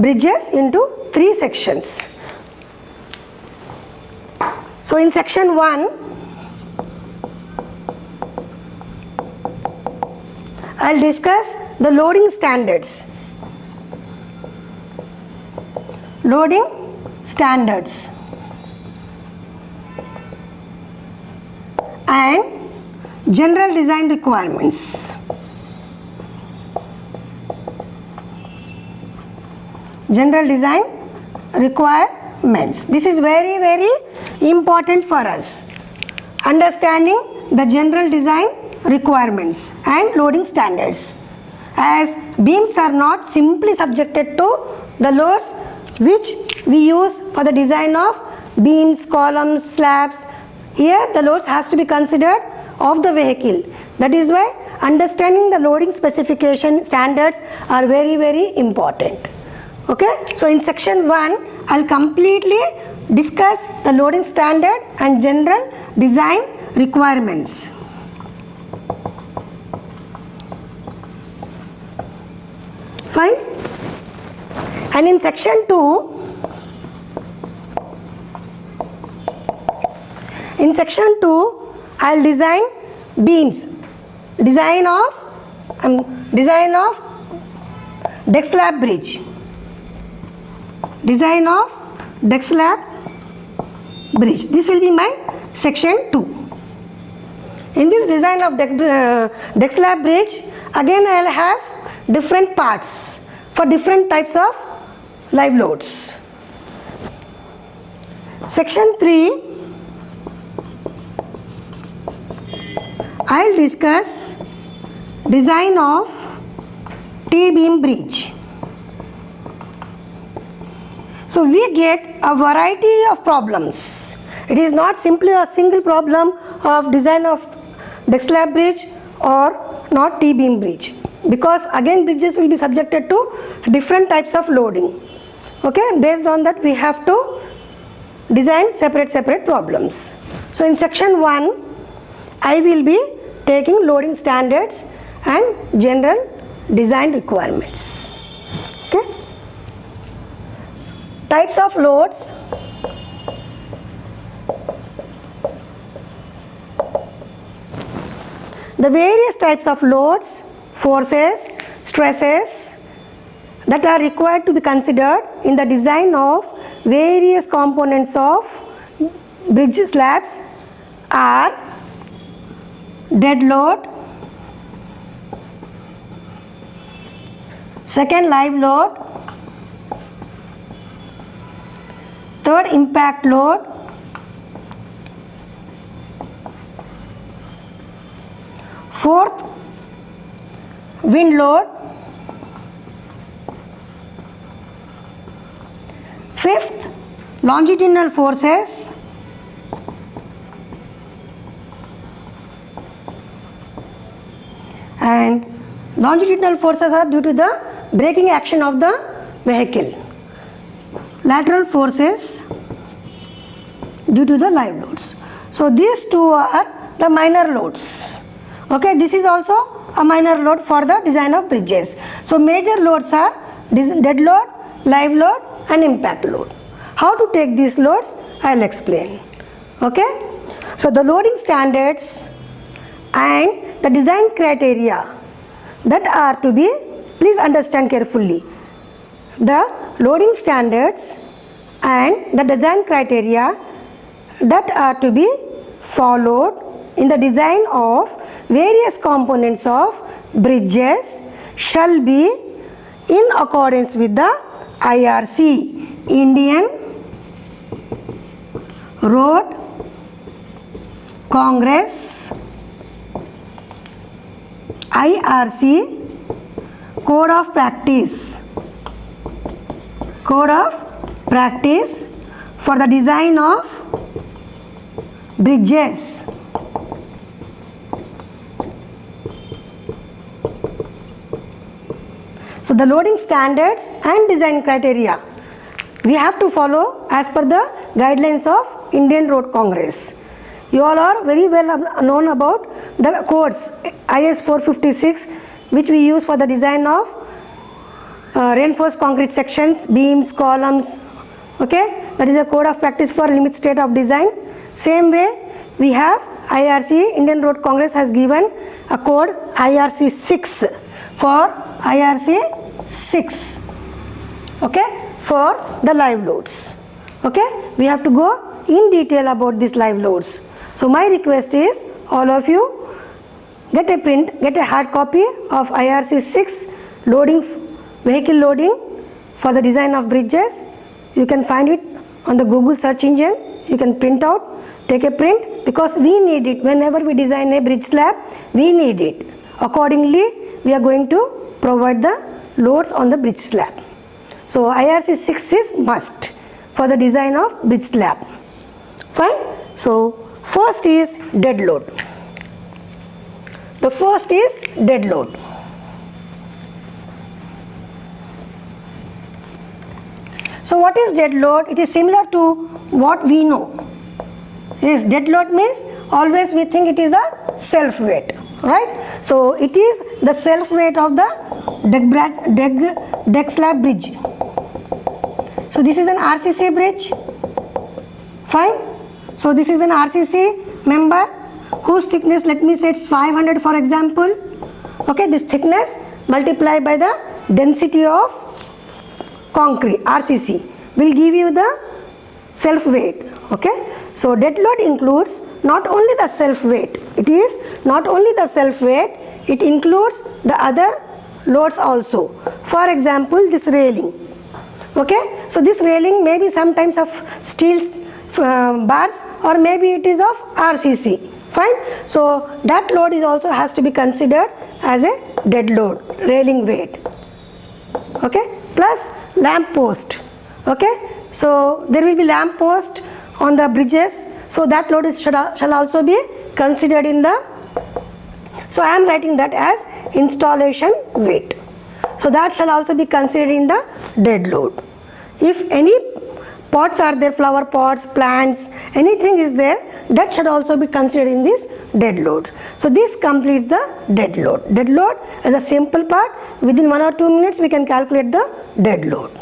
bridges into 3 sections. So in section 1, I'll discuss the loading standards. Loading standards and general design requirements. General design requirements. This is very, very important for us. Understanding the general design requirements and loading standards, as beams are not simply subjected to the loads which we use for the design of beams, columns, slabs. Here the loads has to be considered of the vehicle. That is why understanding the loading specification standards are very, very important. Okay, so in section 1 I'll completely discuss the loading standard and general design requirements. Fine. And in section 2, I'll design beams, design of deck slab bridge, design of deck slab bridge. This will be my section 2. In this design of deck slab bridge, again I'll have different parts for different types of live loads. Section 3, I'll discuss design of T-beam bridge. So we get a variety of problems. It is not simply a single problem of design of deck slab bridge or not T-beam bridge, because again bridges will be subjected to different types of loading. Okay, based on that we have to design separate problems. So in section 1 I will be taking loading standards and general design requirements. Okay, types of loads. The various types of loads, forces, stresses that are required to be considered in the design of various components of bridge slabs are dead load, second live load, third impact load, fourth wind load, fifth longitudinal forces, and longitudinal forces are due to the braking action of the vehicle. Lateral forces due to the live loads. So these two are the minor loads. Okay, this is also a minor load for the design of bridges. So major loads are dead load, live load and impact load. How to take these loads I'll explain. Okay, so the loading standards and the design criteria that are to be, please understand carefully, the loading standards and the design criteria that are to be followed in the design of various components of bridges shall be in accordance with the IRC, Indian Road Congress, IRC Code of Practice for the design of bridges. So the loading standards and design criteria we have to follow as per the guidelines of Indian Road Congress. You all are very well known about the codes IS 456, which we use for the design of reinforced concrete sections, beams, columns. Okay, that is a code of practice for limit state of design. Same way we have IRC, Indian Road Congress has given a code IRC 6 for IRC 6. Okay, for the live loads. Okay, we have to go in detail about these live loads. So my request is all of you get a hard copy of IRC 6 vehicle loading for the design of bridges. You can find it on the Google search engine. You can print out, take a print, because we need it. Whenever we design a bridge slab, we need it. Accordingly, we are going to provide the loads on the bridge slab. So IRC 6 is must for the design of bridge slab. Fine. So first is dead load. The first is dead load. So what is dead load? It is similar to what we know. Yes, dead load means always we think it is the self weight, right? So it is the self weight of the deck slab bridge. So this is an RCC bridge. Fine. So this is an RCC member whose thickness, let me say it's 500 for example. Okay, this thickness multiplied by the density of concrete, RCC, will give you the self weight. Okay, so dead load includes not only the self weight, it is not only the self weight, it includes the other loads also. For example, this railing. Okay, so this railing may be sometimes of steel bars, or maybe it is of RCC. Fine. So that load is also has to be considered as a dead load, railing weight. Okay, plus lamp post. Okay, so there will be lamp post on the bridges, so that load is shall also be considered in the, so I am writing that as installation weight. So that shall also be considered in the dead load. If any pots are there, flower pots, plants, anything is there, that should also be considered in this dead load. So this completes the dead load. Dead load is a simple part. Within 1 or 2 minutes we can calculate the dead load.